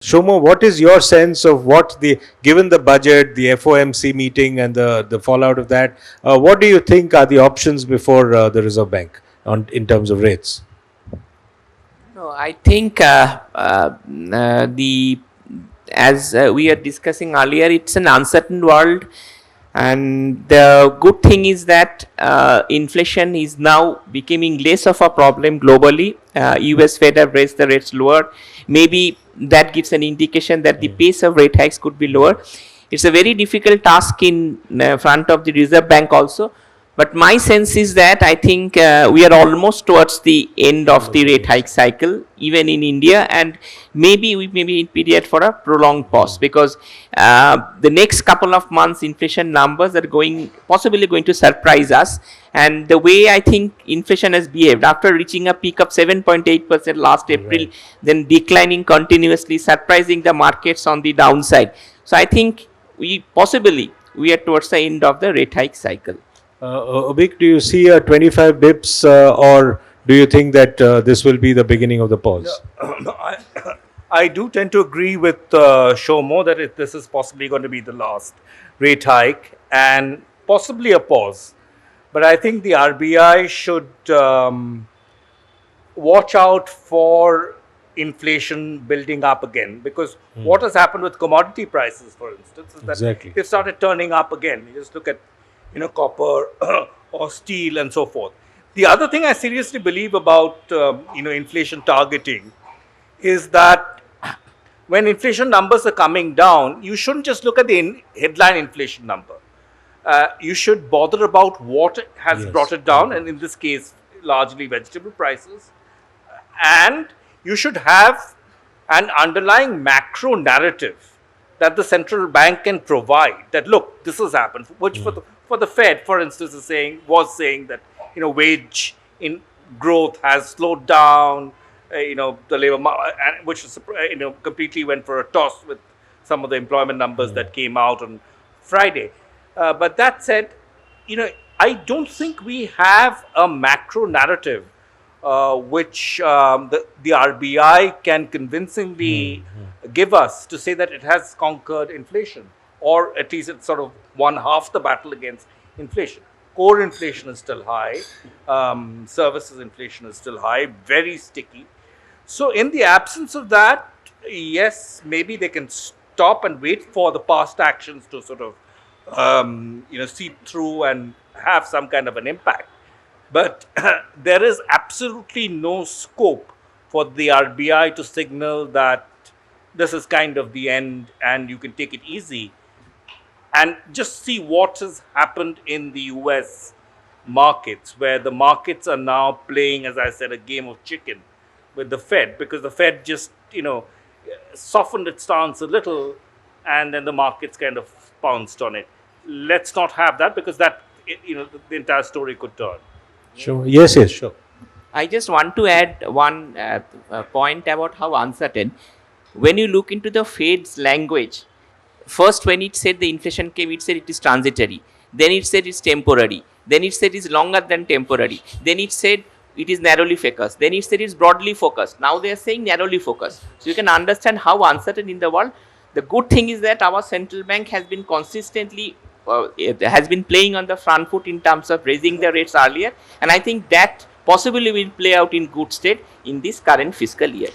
Shomo, what is your sense of given the budget, the FOMC meeting and the fallout of that, what do you think are the options before the Reserve Bank in terms of rates? No, I think as we are discussing earlier, it's an uncertain world, and the good thing is that inflation is now becoming less of a problem globally. US Fed have raised the rates lower. Maybe that gives an indication that the pace of rate hikes could be lower. It's a very difficult task in front of the Reserve Bank also. But my sense is that I think we are almost towards the end of the rate hike cycle, even in India, and maybe we may be in period for a prolonged pause, because the next couple of months inflation numbers are possibly going to surprise us. And the way I think inflation has behaved after reaching a peak of 7.8% last April, then declining continuously, surprising the markets on the downside. So I think we are towards the end of the rate hike cycle. Abheek, do you see a 25 bips or do you think that this will be the beginning of the pause? I do tend to agree with Shomo that this is possibly going to be the last rate hike and possibly a pause. But I think the RBI should watch out for inflation building up again, because what has happened with commodity prices, for instance, is that they've started turning up again. You just look at copper or steel and so forth. The other thing I seriously believe about inflation targeting is that when inflation numbers are coming down, you shouldn't just look at the headline inflation number. You should bother about what has brought it down, and in this case, largely vegetable prices. And you should have an underlying macro narrative that the central bank can provide. That look, this has happened, which for the Fed, for instance, was saying that wage in growth has slowed down. The labor market, which completely went for a toss with some of the employment numbers that came out on Friday. But that said, I don't think we have a macro narrative which the RBI can convincingly give us to say that it has conquered inflation, or at least it's sort of won half the battle against inflation. Core inflation is still high, services inflation is still high, very sticky. So in the absence of that, yes, maybe they can stop and wait for the past actions to sort of seep through and have some kind of an impact. But there is absolutely no scope for the RBI to signal that this is kind of the end and you can take it easy. And just see what has happened in the US markets, where the markets are now playing, as I said, a game of chicken with the Fed, because the Fed just, softened its stance a little and then the markets kind of pounced on it. Let's not have that, because that, the entire story could turn. Sure. Yes, sure. I just want to add one point about how uncertain. When you look into the Fed's language, first when it said the inflation came, it said it is transitory. Then it said it's temporary. Then it said it's longer than temporary. Then it said it is narrowly focused. Then it said it's broadly focused. Now they are saying narrowly focused. So you can understand how uncertain in the world. The good thing is that our central bank has been consistently has been playing on the front foot in terms of raising the rates earlier, and I think that possibly will play out in good state in this current fiscal year.